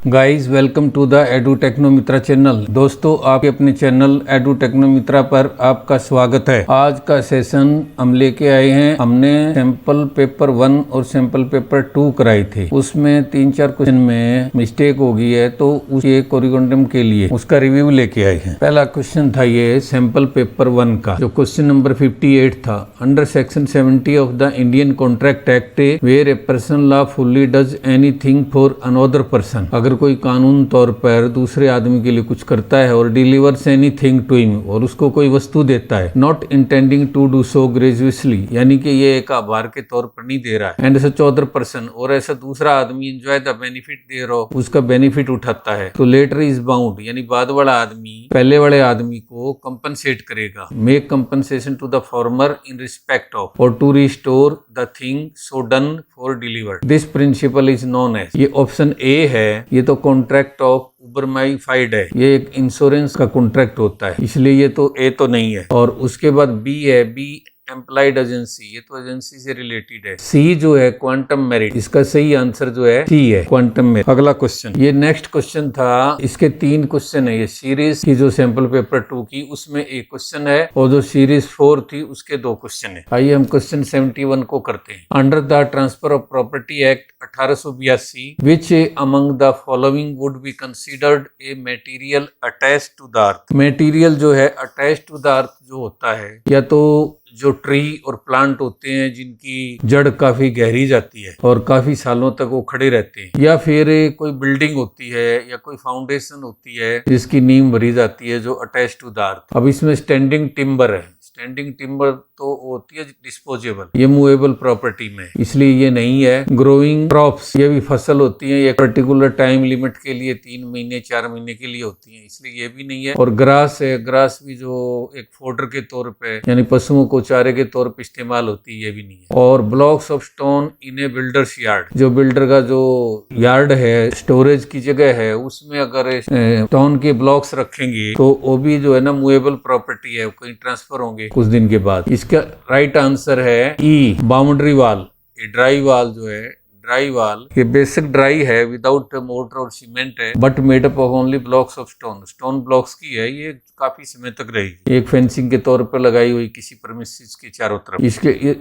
Guys welcome to the Edu Technomitra channel. दोस्तों आपके अपने चैनल एडू टेक्नोमित्रा पर आपका स्वागत है। आज का सेशन हम लेके आए हैं। हमने सैंपल पेपर 1 और सैंपल पेपर 2 कराई थे। उसमें 3-4 क्वेश्चन में मिस्टेक हो गई है, तो उसे कोरिगोंडम के लिए उसका रिव्यू लेके आए हैं। पहला क्वेश्चन था ये सैंपल पेपर 1 का, जो क्वेश्चन नंबर 58 था। Under section 70 of the Indian contract act where a person lawfully does anything for another person, अगर कोई कानून तौर पर दूसरे आदमी के लिए कुछ करता है और डिलीवर्स एनीथिंग टू हिम, और उसको कोई वस्तु देता है, not intending to do so gratuitously, यानी कि ये एक आभार के तौर पर नहीं दे रहा है, एंड सच अदर पर्सन, और ऐसा दूसरा आदमी एंजॉय द बेनिफिट दे रहा हो, उसका बेनिफिट उठाता है, तो लेटर इज बाउंड, यानी बाद वाला आदमी पहले वाले आदमी को कंपनसेट करेगा। Make compensation to the former in respect of और to restore the thing so done for delivered. This principle is known as, ये ऑप्शन ए है। ये तो कॉन्ट्रैक्ट ऑफ उबरमाइफाइड है, ये एक इंश्योरेंस का कॉन्ट्रैक्ट होता है, इसलिए ये तो ए तो नहीं है। और उसके बाद बी है, बी एम्प्लॉयड एजेंसी, ये तो एजेंसी से रिलेटेड है। सी जो है क्वांटम मेरिट, इसका सही आंसर जो है सी है, क्वांटम मेरिट। अगला क्वेश्चन, ये नेक्स्ट क्वेश्चन था। इसके 3 क्वेश्चन है। ये सीरीज की जो सैंपल पेपर 2 की, उसमें एक क्वेश्चन है, और जो सीरीज 4 थी उसके 2 क्वेश्चन है। आइए हम क्वेश्चन 71 को करते हैं। Under the transfer of property act 1882, which among the following would be considered a material attached to the earth. Material जो है अटैच्ड टू द अर्थ जो होता है, या तो जो ट्री और प्लांट होते हैं जिनकी जड़ काफी गहरी जाती है और काफी सालों तक वो खड़े रहते हैं, या फिर कोई बिल्डिंग होती है या कोई फाउंडेशन होती है जिसकी नींव भरी जाती है जो अटैच टू द अर्थ। अब इसमें स्टैंडिंग टिम्बर है। स्टैंडिंग टिम्बर तो होती है डिस्पोजेबल, ये मूवेबल प्रॉपर्टी में, इसलिए ये नहीं है। ग्रोइंग क्रॉप्स, ये भी फसल होती है, एक पर्टिकुलर टाइम लिमिट के लिए 3 महीने 4 महीने के लिए होती है, इसलिए ये भी नहीं है। और ग्रास है, ग्रास भी जो एक फोडर के तौर पे यानी पशुओं को चारे के तौर पे इस्तेमाल होती है, ये भी नहीं है। और blocks of stone in A builders yard, जो बिल्डर का जो यार्ड है, स्टोरेज की जगह है, उसमें अगर स्टोन के ब्लॉक्स रखेंगे तो वो भी जो है ना मूवेबल प्रॉपर्टी है, कहीं ट्रांसफर होंगे कुछ दिन के बाद। इसका राइट आंसर है ई, बाउंड्री वाल। ये ड्राई वाल जो है, ड्राई वाल ये बेसिक ड्राई है, विदाउट मोटर और सीमेंट है, but made up of only blocks of stone. Stone blocks की है, ये काफी समय तक रहेगी, एक फेंसिंग के तौर पर लगाई हुई किसी प्रेमिसेस के चारों तरफ।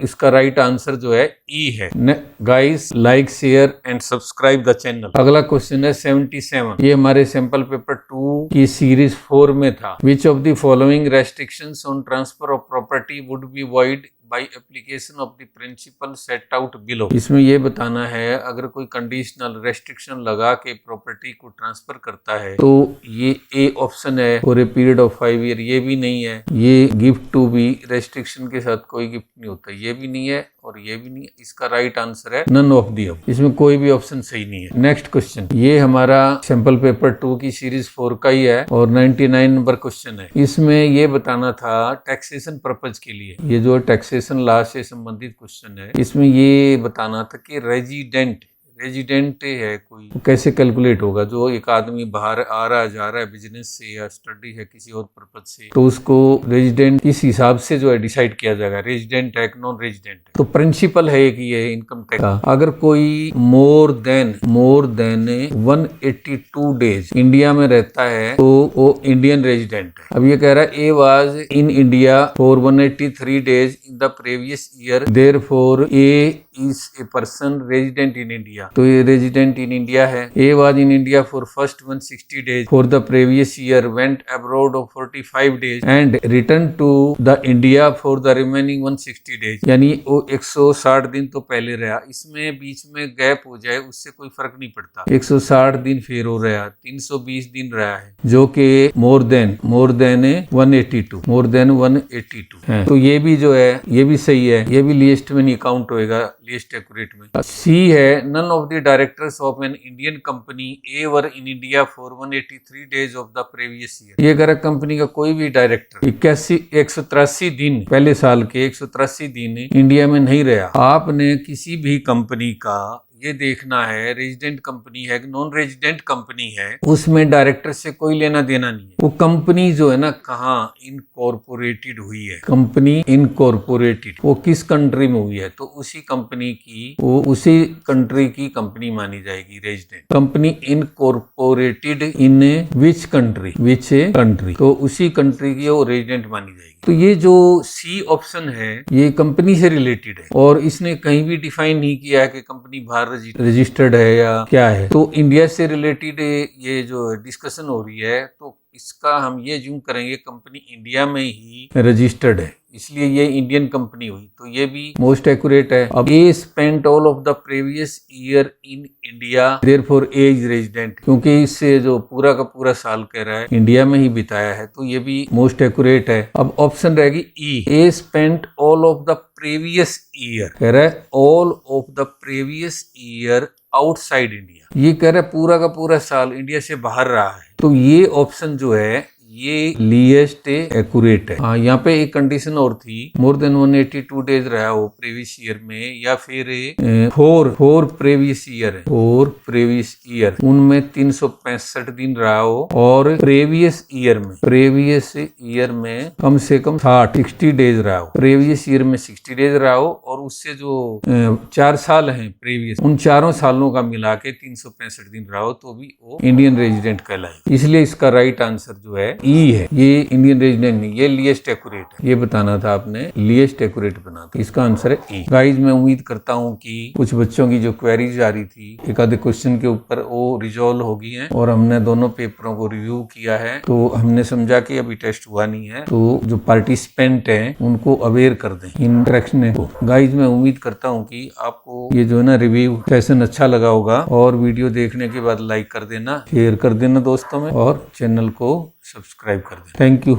इसका राइट आंसर जो है ई है। Guys like share and subscribe the channel. अगला क्वेश्चन है 77, ये हमारे सैंपल पेपर 2 की सीरीज 4 में था। Which of the following restrictions on transfer of property would be void by application of the principle set out below. इसमें ये बताना है, अगर कोई कंडीशनल रेस्ट्रिक्शन लगा के प्रॉपर्टी को ट्रांसफर करता है तो ये ए ऑप्शन है for a period of 5 year, ये भी नहीं है। ये गिफ्ट टू बी, रेस्ट्रिक्शन के साथ कोई गिफ्ट नहीं होता, ये भी नहीं है, और ये भी नहीं है। इसका राइट आंसर है नन ऑफ दी अब, इसमें कोई भी ऑप्शन सही नहीं है। नेक्स्ट क्वेश्चन, ये हमारा सैंपल पेपर 2 की सीरीज 4 का ही है, और 99 नंबर क्वेश्चन है। इसमें ये बताना था टैक्सेशन पर्पज के लिए, ये जो टैक्सेशन लॉ से संबंधित क्वेश्चन है, इसमें ये बताना था कि रेजिडेंट है कोई, तो कैसे कैलकुलेट होगा। जो एक आदमी बाहर आ रहा है, जा रहा है बिजनेस से या स्टडी है किसी और पर्पज से, तो उसको रेजिडेंट किस हिसाब से जो है डिसाइड किया जाएगा, रेजिडेंट है कि नॉन रेजिडेंट है। तो प्रिंसिपल है कि ये इनकम टैक्स का, अगर कोई मोर देन 182 डेज इंडिया में रहता है तो वो इंडियन रेजिडेंट है। अब ये कह रहा है A was in India for 183 days in the previous year, therefore A is a person resident in India, तो ये रेजिडेंट इन इंडिया है। A was in India for first 160 days for the previous year, went abroad of 45 days and return to the India for the remaining 160 days, यानी वो 160 दिन तो पहले रहा, इसमें बीच में गैप हो जाए उससे कोई फर्क नहीं पड़ता। 160 दिन फिर हो रहा, 320 दिन रहा है, जो कि मोर देन 182 है। तो ये भी जो है ये भी सही है, ये भी लिस्ट में नहीं काउंट होएगा, लिस्ट एक्यूरेट में। सी है, none of the directors of an Indian company a were in India for 183 days of the previous year. ये अगर कंपनी का कोई भी डायरेक्टर 183 दिन पहले साल के 183 दिन इंडिया में नहीं रहा, आपने किसी भी कंपनी का ये देखना है रेजिडेंट कंपनी है कि नॉन रेजिडेंट कंपनी है, उसमें डायरेक्टर से कोई लेना देना नहीं है। वो कंपनी जो है ना कहाँ इनकॉर्पोरेटेड हुई है, कंपनी इनकॉर्पोरेटेड वो किस कंट्री में हुई है, तो उसी कंपनी की वो उसी कंट्री की कंपनी मानी जाएगी resident. Company incorporated in which country, तो उसी कंट्री की वो रेजिडेंट मानी जाएगी। तो ये जो सी ऑप्शन है ये कंपनी से रिलेटेड है और इसने कहीं भी डिफाइन नहीं किया है कि कंपनी बाहर रजिस्टर्ड है या क्या है। तो इंडिया से रिलेटेड ये जो डिस्कशन हो रही है तो इसका हम ये ज्यूम करेंगे कंपनी इंडिया में ही रजिस्टर्ड है, इसलिए ये इंडियन कंपनी हुई, तो ये भी मोस्ट एक्यूरेट है। अब A spent all of the previous year in India therefore A is resident, क्योंकि इससे जो पूरा का पूरा साल कह रहा है इंडिया में ही बिताया है, तो ये भी मोस्ट एक्यूरेट है। अब ऑप्शन रहेगी E, A spent all of the previous year, कह रहा है all of the previous year outside India, ये कह रहा है पूरा का पूरा साल इंडिया से बाहर रहा है, तो ये ऑप्शन जो है ये लीस्ट एक्यूरेट है। हाँ, यहाँ पे एक कंडीशन और थी, मोर देन 182 डेज रहा हो प्रीवियस ईयर में, या फिर फोर प्रीवियस ईयर है, 4 प्रीवियस ईयर उनमें 365 दिन रहा हो, और प्रीवियस ईयर में कम से कम 60 डेज रहा हो, प्रीवियस ईयर में 60 डेज रहा हो, और उससे जो 4 साल हैं प्रीवियस, उन चारों सालों का मिला के 365 दिन रहा हो, तो भी वो इंडियन रेजिडेंट कहलाए। इसलिए इसका राइट आंसर जो है ई है, ये इंडियन रेजिडेंट नहीं, ये लीस्ट एक्यूरेट है, ये बताना था आपने, लीस्ट एक्यूरेट बना था, इसका आंसर है ई। गाइज मैं उम्मीद करता हूँ कि कुछ बच्चों की जो क्वेरीज आ रही थी एक आधे क्वेश्चन के ऊपर वो रिजॉल्व हो गई है, और हमने दोनों पेपरों को रिव्यू किया है, तो हमने समझा कि अभी टेस्ट हुआ नहीं है, तो जो पार्टिसिपेंट हैं उनको अवेयर कर दें इंट्रैक्शन को। गाइज मैं उम्मीद करता हूँ कि आपको ये जो है ना रिव्यू सेशन अच्छा लगा होगा, और वीडियो देखने के बाद लाइक कर देना, शेयर कर देना दोस्तों में, और चैनल को सब्सक्राइब कर दें। Thank you.